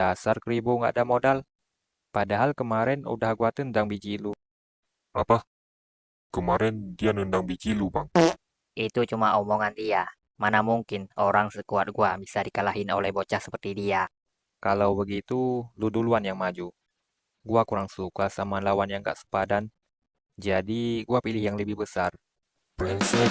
Dasar keribu nggak ada modal. Padahal kemarin udah gua tendang biji lu. Apa? Kemarin dia nendang biji lu, Bang. Itu cuma omongan dia. Mana mungkin orang sekuat gua bisa dikalahin oleh bocah seperti dia. Kalau begitu, lu duluan yang maju. Gua kurang suka sama lawan yang gak sepadan. Jadi, gua pilih yang lebih besar. Brengsek.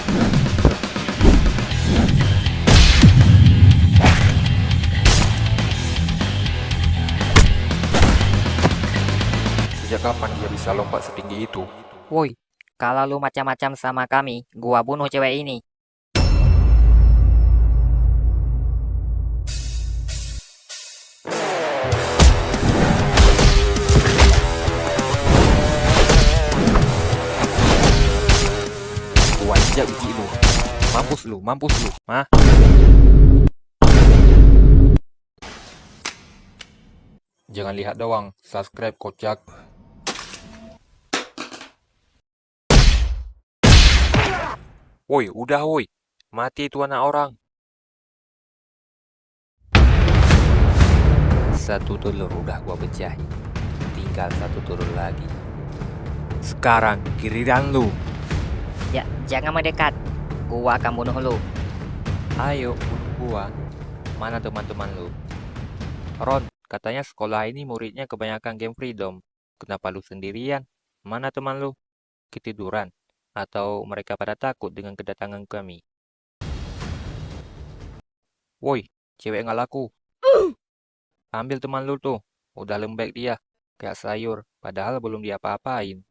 Sejak kapan dia bisa lompat setinggi itu? Woi, kalau lu macam-macam sama kami, gua bunuh cewek ini. Gua injak biji lu. Mampus lu, mampus lu. Hah? Jangan lihat doang, subscribe kocak. Woi, udah woi. Mati itu anak orang. Satu telur udah gua pecahin. Tinggal satu telur lagi. Sekarang giliran lu. Ya, jangan mendekat. Gua akan bunuh lu. Ayo, bunuh gua. Mana teman-teman lu? Ron, katanya sekolah ini muridnya kebanyakan game freedom. Kenapa lu sendirian? Mana teman lu? Ketiduran? Atau mereka pada takut dengan kedatangan kami? Woi, cewek nggak laku. Ambil teman lu tuh. Udah lembek dia. Kayak sayur. Padahal belum diapa-apain.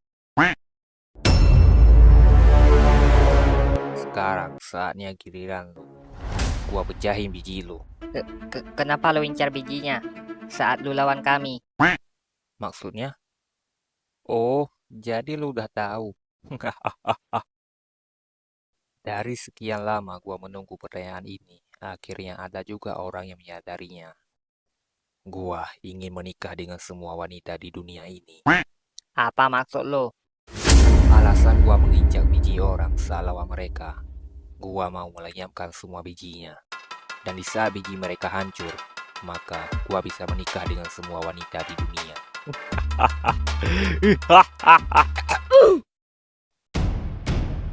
Sekarang saatnya giliran lu. Gua pecahin biji lu. Kenapa lu incar bijinya saat lu lawan kami? Maksudnya? Oh, jadi lu udah tahu. Dari sekian lama gua menunggu pertanyaan ini, akhirnya ada juga orang yang menyadarinya. Gua ingin menikah dengan semua wanita di dunia ini. Apa maksud lu? Alasan gua menginjak biji orang saat lawan mereka. Gua mau melenyapkan semua bijinya. Dan di saat biji mereka hancur, maka gua bisa menikah dengan semua wanita di dunia.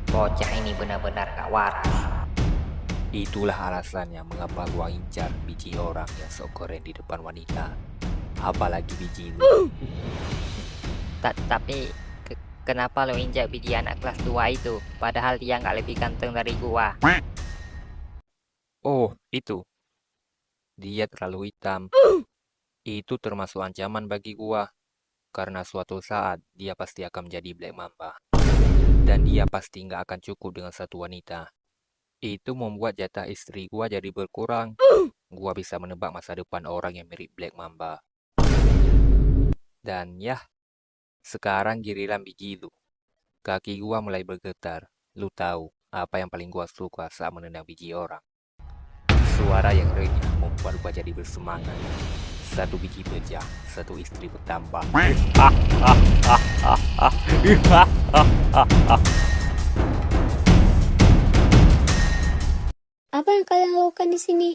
Bocah ini benar-benar gak waras. Itulah alasannya mengapa gua incar biji orang yang sok keren di depan wanita. Apalagi biji lu. Tapi kenapa lu injak biji anak kelas 2 itu? Padahal dia nggak lebih ganteng dari gua. Oh, itu. Dia terlalu hitam. Itu termasuk ancaman bagi gua. Karena suatu saat dia pasti akan menjadi Black Mamba. Dan dia pasti nggak akan cukup dengan satu wanita. Itu membuat jatah istri gua jadi berkurang. Gua bisa menebak masa depan orang yang mirip Black Mamba. Dan ya, sekarang giliran biji lu. Kaki gua mulai bergetar. Lu tahu apa yang paling gua suka saat menendang biji orang? Suara yang renyah membuat gua jadi bersemangat. Satu biji pecah, satu istri bertambah. Apa yang kalian lakukan di sini?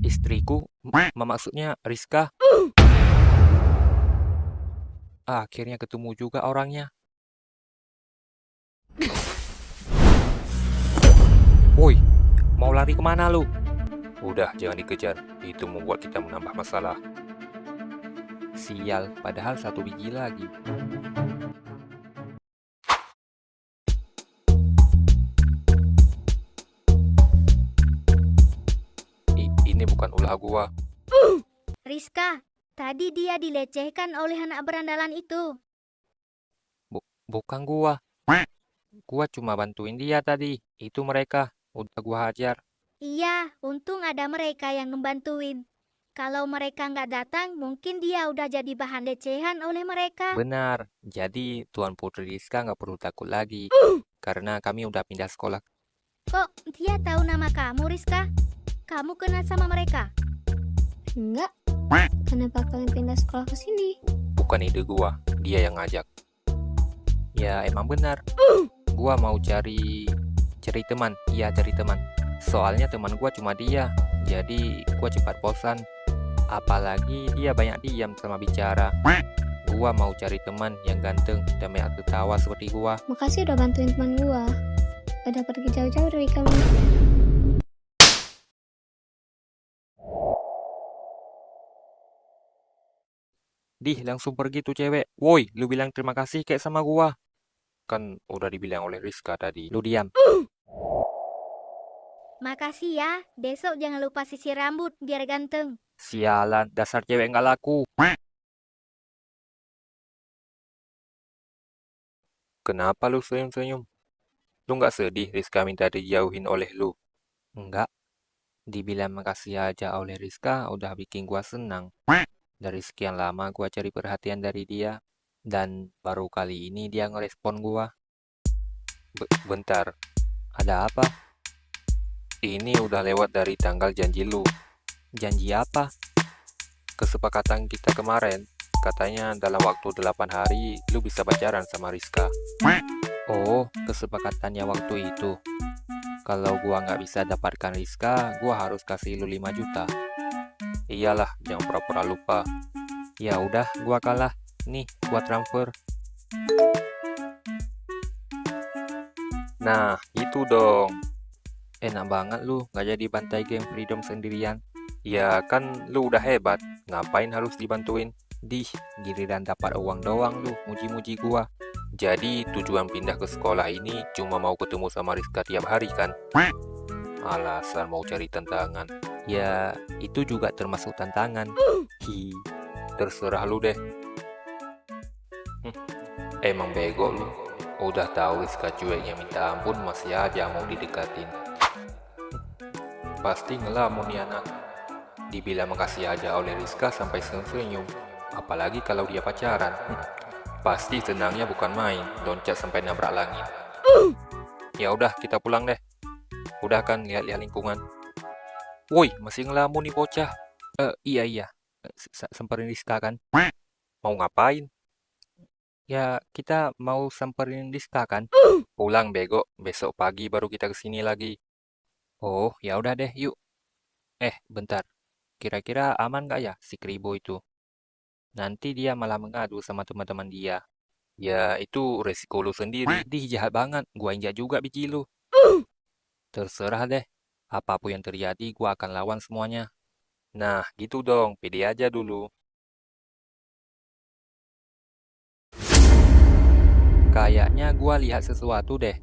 Istriku, maksudnya Rizka. Akhirnya ketemu juga orangnya. Woi, mau lari kemana lu? Udah, jangan dikejar. Itu membuat kita menambah masalah. Sial, padahal satu biji lagi. Ini bukan ulah gua. Rizka, tadi dia dilecehkan oleh anak berandalan itu. Bukan gua. Gua cuma bantuin dia tadi. Itu mereka. Udah gua hajar. Iya, untung ada mereka yang ngebantuin. Kalau mereka nggak datang, mungkin dia udah jadi bahan lecehan oleh mereka. Benar. Jadi Tuan Putri Rizka nggak perlu takut lagi. Karena kami udah pindah sekolah. Kok dia tahu nama kamu, Rizka? Kamu kenal sama mereka? Enggak. Kenapa kalian pindah sekolah ke sini? Bukan ide gua. Dia yang ngajak. Ya emang benar. Gua mau cari teman. Iya, cari teman. Soalnya teman gua cuma dia. Jadi gua cepat bosan. Apalagi dia banyak diam sama bicara. Gua mau cari teman yang ganteng dan banyak ketawa seperti gua. Makasih udah bantuin teman gua. Udah pergi jauh-jauh dari kamu. Dih, langsung pergi tuh cewek. Woi, lu bilang terima kasih kayak sama gua. Kan udah dibilang oleh Rizka tadi. Lu diam. Makasih ya. Besok jangan lupa sisir rambut biar ganteng. Sialan, dasar cewek nggak laku. Kenapa lu senyum-senyum? Lu nggak sedih Rizka minta dijauhin oleh lu? Enggak. Dibilang makasih aja oleh Rizka udah bikin gua senang. Dari sekian lama gua cari perhatian dari dia. Dan baru kali ini dia ngerespon gua. Bentar, ada apa? Ini udah lewat dari tanggal janji lu. Janji apa? Kesepakatan kita kemarin. Katanya dalam waktu 8 hari lu bisa pacaran sama Rizka. Oh, kesepakatannya waktu itu. Kalau gua nggak bisa dapatkan Rizka, gua harus kasih lu 5 juta. Iyalah, jangan pura-pura lupa. Ya udah, gua kalah. Nih, gua transfer. Nah, itu dong. Enak banget lu, nggak jadi bantai game Freedom sendirian. Ya kan lu udah hebat, ngapain harus dibantuin? Dih, giliran dapat uang doang lu, muji-muji gua. Jadi tujuan pindah ke sekolah ini cuma mau ketemu sama Rizka tiap hari kan? Alasan mau cari tantangan. Ya, itu juga termasuk tantangan. Hi, terserah lu deh. Emang bego lu. Udah tahu Rizka cueknya minta ampun masih aja mau didekatin. Pasti ngelamun nih anak. Dibilang makasih aja oleh Rizka sampai senyum-senyum. Apalagi kalau dia pacaran. Pasti senangnya bukan main, loncat sampai nabrak langit. Ya udah, kita pulang deh. Udah kan lihat-lihat lingkungan. Woi, masih ngelamun nih bocah. Iya. Samperin Rizka kan? Mau ngapain? Ya, kita mau samperin Rizka kan? Pulang bego, besok pagi baru kita kesini lagi. Oh, ya udah deh, yuk. Bentar. Kira-kira aman gak ya si Kribo itu? Nanti dia malah mengadu sama teman-teman dia. Ya, itu resiko lu sendiri. Dih, jahat banget. Gua injak juga biji lu. Terserah deh. Apapun yang terjadi, gua akan lawan semuanya. Nah, gitu dong. Pede aja dulu. Kayaknya gua lihat sesuatu deh.